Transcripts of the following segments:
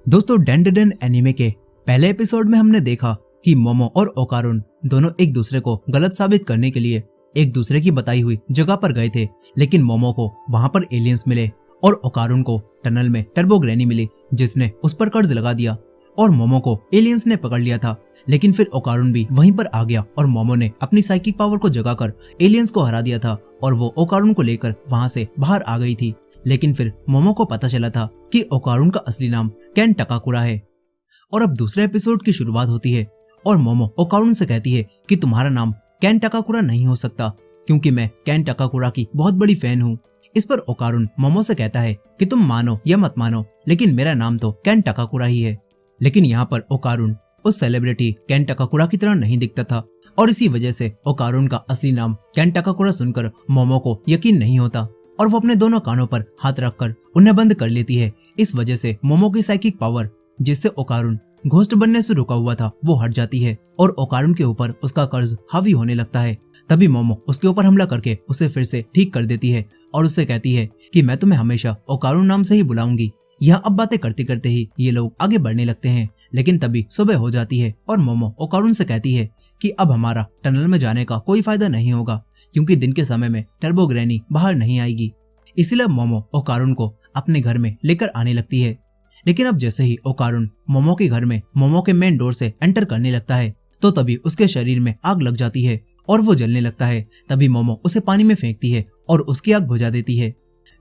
दोस्तों डेंडेडन एनीमे के पहले एपिसोड में हमने देखा कि मोमो और ओकारुन दोनों एक दूसरे को गलत साबित करने के लिए एक दूसरे की बताई हुई जगह पर गए थे, लेकिन मोमो को वहां पर एलियंस मिले और ओकारुन को टनल में टर्बो ग्रैनी मिली जिसने उस पर कर्ज लगा दिया और मोमो को एलियंस ने पकड़ लिया था। लेकिन फिर ओकारुन भी वहीं पर आ गया और मोमो ने अपनी साइकिक पावर को जगाकर एलियंस को हरा दिया था और वो ओकारुन को लेकर वहां से बाहर आ गई थी। लेकिन फिर मोमो को पता चला था कि ओकारुन का असली नाम केन टकाकुरा है। और अब दूसरे एपिसोड की शुरुआत होती है और मोमो ओकारुन से कहती है कि तुम्हारा नाम केन टकाकुरा नहीं हो सकता क्योंकि मैं केन टकाकुरा की बहुत बड़ी फैन हूँ। इस पर ओकारुन मोमो से कहता है कि तुम मानो या मत मानो लेकिन मेरा नाम तो केन टकाकुरा ही है। लेकिन यहाँ पर ओकारुन उस सेलिब्रिटी केन टकाकुरा की तरह नहीं दिखता था और इसी वजह से ओकारुन का असली नाम केन टकाकुरा सुनकर मोमो को यकीन नहीं होता और वो अपने दोनों कानों पर हाथ रखकर उन्हें बंद कर लेती है। इस वजह से मोमो की साइकिक पावर जिससे ओकारुन घोस्ट बनने से रुका हुआ था वो हट जाती है और ओकारुन के ऊपर उसका कर्ज हावी होने लगता है। तभी मोमो उसके ऊपर हमला करके उसे फिर से ठीक कर देती है और उससे कहती है कि मैं तुम्हें हमेशा ओकारुन नाम से ही बुलाऊंगी। यहाँ अब बातें करते करते ही ये लोग आगे बढ़ने लगते हैं, लेकिन तभी सुबह हो जाती है और मोमो ओकारुन से कहती है कि अब हमारा टनल में जाने का कोई फायदा नहीं होगा क्योंकि दिन के समय में टर्बो ग्रैनी बाहर नहीं आएगी। इसीलिए मोमो ओकारुन को अपने घर में लेकर आने लगती है। लेकिन अब जैसे ही ओकारुन मोमो के घर में मोमो के मेन डोर से एंटर करने लगता है तो तभी उसके शरीर में आग लग जाती है और वो जलने लगता है। तभी मोमो उसे पानी में फेंकती है और उसकी आग बुझा देती है।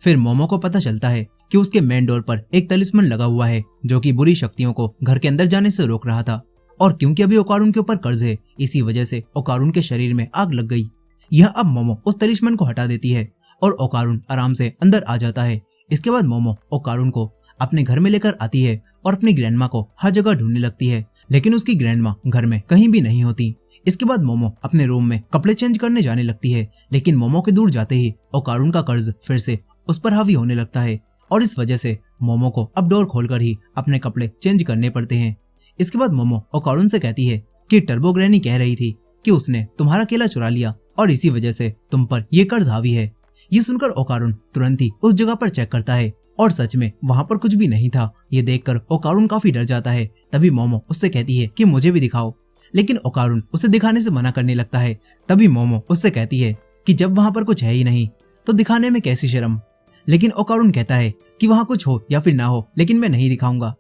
फिर मोमो को पता चलता है कि उसके मेन डोर पर एक तलिस्मन लगा हुआ है जो कि बुरी शक्तियों को घर के अंदर जाने से रोक रहा था। और क्योंकि अभी ओकारुन के ऊपर कर्ज है इसी वजह से ओकारुन के शरीर में आग लग गई। यह अब मोमो उस तलिस्मन को हटा देती है और ओकारुन आराम से अंदर आ जाता है। इसके बाद मोमो ओकारुन को अपने घर में लेकर आती है और अपनी ग्रैंडमा को हर जगह ढूंढने लगती है, लेकिन उसकी ग्रैंडमा घर में कहीं भी नहीं होती। इसके बाद मोमो अपने रूम में कपड़े चेंज करने जाने लगती है, लेकिन मोमो के दूर जाते ही ओकारुन का कर्ज फिर से उस पर हावी होने लगता है और इस वजह से मोमो को अब डोर खोलकर ही अपने कपड़े चेंज करने पड़ते हैं। इसके बाद मोमो ओकारुन से कहती है कि टर्बो ग्रैनी कह रही थी कि उसने तुम्हारा केला चुरा लिया और इसी वजह से तुम पर ये कर्ज हावी है। ये सुनकर ओकारुन तुरंत ही उस जगह पर चेक करता है और सच में वहां पर कुछ भी नहीं था। ये देखकर ओकारुन काफी डर जाता है। तभी मोमो उससे कहती है कि मुझे भी दिखाओ, लेकिन ओकारुन उसे दिखाने से मना करने लगता है। तभी मोमो उससे कहती है कि जब वहां पर कुछ है ही नहीं तो दिखाने में कैसी शर्म। लेकिन ओकारुन कहता है कि वहां कुछ हो या फिर ना हो लेकिन मैं नहीं दिखाऊंगा।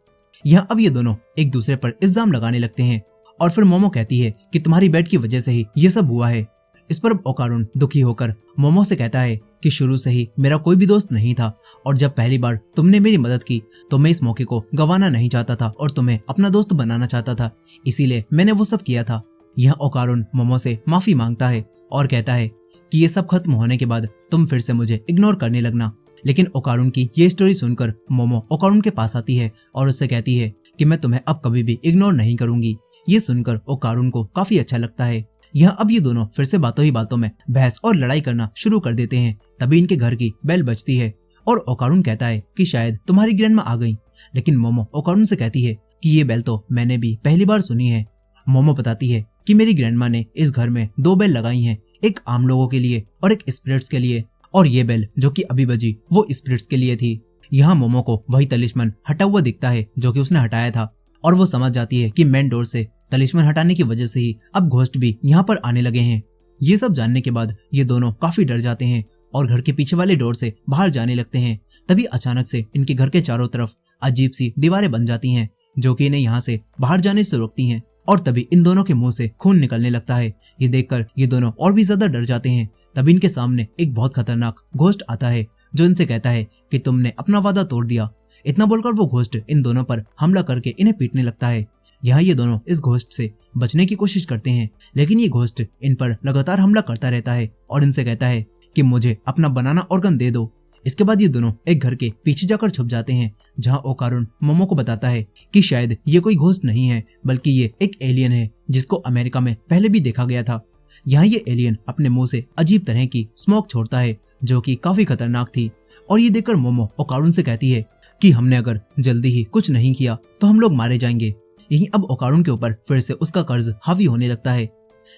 यहाँ अब ये दोनों एक दूसरे पर इल्जाम लगाने लगते हैं और फिर मोमो कहती है कि तुम्हारी बेट की वजह से ही ये सब हुआ है। इस पर ओकारुन दुखी होकर मोमो से कहता है कि शुरू से ही मेरा कोई भी दोस्त नहीं था और जब पहली बार तुमने मेरी मदद की तो मैं इस मौके को गंवाना नहीं चाहता था और तुम्हें अपना दोस्त बनाना चाहता था, इसीलिए मैंने वो सब किया था। यह ओकारुन मोमो से माफी मांगता है और कहता है कि ये सब खत्म होने के बाद तुम फिर से मुझे इग्नोर करने लगना। लेकिन ओकारुन की ये स्टोरी सुनकर मोमो ओकारुन के पास आती है और उससे कहती है कि मैं तुम्हें अब कभी भी इग्नोर नहीं करूंगी। ये सुनकर ओकारुन को काफी अच्छा लगता है। यहाँ अब ये दोनों फिर से बातों ही बातों में बहस और लड़ाई करना शुरू कर देते हैं। तभी इनके घर की बेल बजती है और ओकारुन कहता है कि शायद तुम्हारी ग्रैंडमा आ गई। लेकिन मोमो ओकारुन से कहती है कि ये बेल तो मैंने भी पहली बार सुनी है। मोमो बताती है कि मेरी ग्रैंडमा ने इस घर में 2 बेल लगाई हैं, एक आम लोगों के लिए और एक स्पिरिट्स के लिए, और ये बेल जो कि अभी बजी वो स्पिरिट्स के लिए थी। यहाँ मोमो को वही तलिस्मन हटा हुआ दिखता है जो कि उसने हटाया था और वो समझ जाती है कि मेन डोर से तलिस्मन हटाने की वजह से ही अब घोस्ट भी यहाँ पर आने लगे हैं। ये सब जानने के बाद ये दोनों काफी डर जाते हैं और घर के पीछे वाले डोर से बाहर जाने लगते हैं। तभी अचानक से इनके घर के चारों तरफ अजीब सी दीवारें बन जाती हैं जो कि इन्हें यहाँ से बाहर जाने से रोकती हैं और तभी इन दोनों के मुंह से खून निकलने लगता है। ये देखकर ये दोनों और भी ज्यादा डर जाते हैं। तभी इनके सामने एक बहुत खतरनाक घोस्ट आता है जो इनसे कहता है कि तुमने अपना वादा तोड़ दिया। इतना बोलकर वो घोस्ट इन दोनों पर हमला करके इन्हें पीटने लगता है। यहाँ ये दोनों इस घोस्ट से बचने की कोशिश करते हैं, लेकिन ये घोस्ट इन पर लगातार हमला करता रहता है और इनसे कहता है कि मुझे अपना बनाना ऑर्गन दे दो। इसके बाद ये दोनों एक घर के पीछे जाकर छुप जाते हैं जहाँ ओकारुन मोमो को बताता है कि शायद ये कोई घोस्ट नहीं है बल्कि ये एक एलियन है जिसको अमेरिका में पहले भी देखा गया था। यहाँ ये एलियन अपने मुंह से अजीब तरह की स्मोक छोड़ता है जो कि काफी खतरनाक थी और ये देखकर मोमो ओकारुन से कहती है कि हमने अगर जल्दी ही कुछ नहीं किया तो हम लोग मारे जाएंगे। यही अब ओकारुन के ऊपर फिर से उसका कर्ज हावी होने लगता है,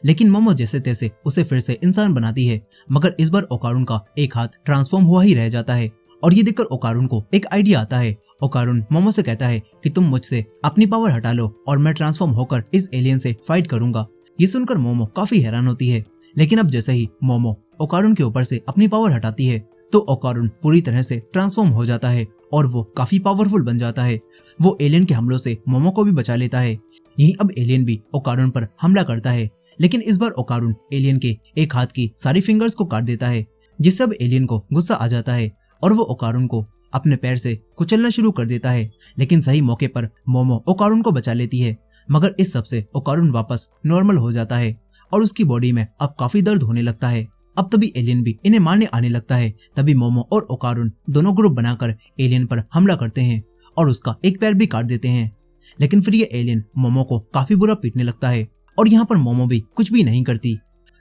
लेकिन मोमो जैसे तैसे उसे फिर से इंसान बनाती है, मगर इस बार ओकारुन का एक हाथ ट्रांसफॉर्म हुआ ही रह जाता है और ये देखकर ओकारुन को एक आइडिया आता है ओकारुन मोमो से कहता है कि तुम मुझसे अपनी पावर हटा लो और मैं ट्रांसफॉर्म होकर इस एलियन से फाइट करूंगा। ये सुनकर मोमो काफी हैरान होती है, लेकिन अब जैसे ही मोमो ओकारुन के ऊपर से अपनी पावर हटाती है तो ओकारुन पूरी तरह से ट्रांसफॉर्म हो जाता है और वो काफी पावरफुल बन जाता है। वो एलियन के हमलों से मोमो को भी बचा लेता है। यही अब एलियन भी ओकारुन पर हमला करता है, लेकिन इस बार ओकारुन एलियन के एक हाथ की सारी फिंगर्स को काट देता है, जिससे अब एलियन को गुस्सा आ जाता है और वो ओकारुन को अपने पैर से कुचलना शुरू कर देता है। लेकिन सही मौके पर मोमो ओकारुन को बचा लेती है, मगर इस सब से ओकारुन वापस नॉर्मल हो जाता है और उसकी बॉडी में अब काफी दर्द होने लगता है। अब तभी एलियन भी इन्हें मारने आने लगता है। तभी मोमो और ओकारुन दोनों ग्रुप बनाकर एलियन पर हमला करते हैं और उसका एक पैर भी काट देते हैं। लेकिन फिर ये एलियन मोमो को काफी बुरा पीटने लगता है और यहाँ पर मोमो भी कुछ भी नहीं करती।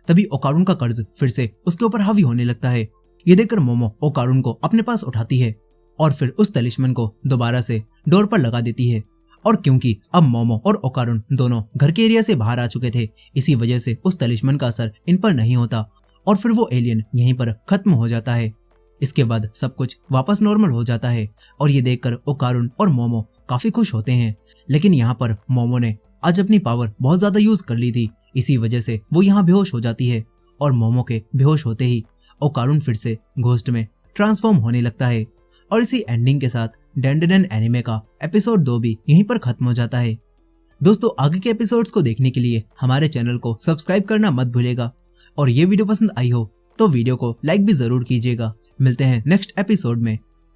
तभी ओकारुन का कर्ज फिर से उसके ऊपर हावी होने लगता है। ये देखकर मोमो ओकारुन को अपने पास उठाती है और फिर उस तलिस्मन को दोबारा से डोर पर लगा देती है। और क्योंकि अब मोमो और ओकारुन दोनों घर के एरिया से बाहर आ चुके थे, इसी वजह से उस तलिस्मन का असर इन पर नहीं होता और फिर वो एलियन यहीं पर खत्म हो जाता है। इसके बाद सब कुछ वापस नॉर्मल हो जाता है और ये देखकर ओकारुन और मोमो काफी खुश होते हैं। लेकिन यहाँ पर मोमो ने आज अपनी पावर बहुत ज्यादा यूज कर ली थी, इसी वजह से वो यहाँ बेहोश हो जाती है और मोमो के बेहोश होते ही ओकारुन फिर से घोस्ट में ट्रांसफॉर्म होने लगता है। और इसी एंडिंग के साथ डेंडेन एनिमे का एपिसोड 2 भी यहीं पर खत्म हो जाता है। दोस्तों, आगे के एपिसोड्स को देखने के लिए हमारे चैनल को सब्सक्राइब करना मत भूलेगा और ये वीडियो पसंद आई हो तो वीडियो को लाइक भी जरूर कीजिएगा। मिलते हैं नेक्स्ट एपिसोड में।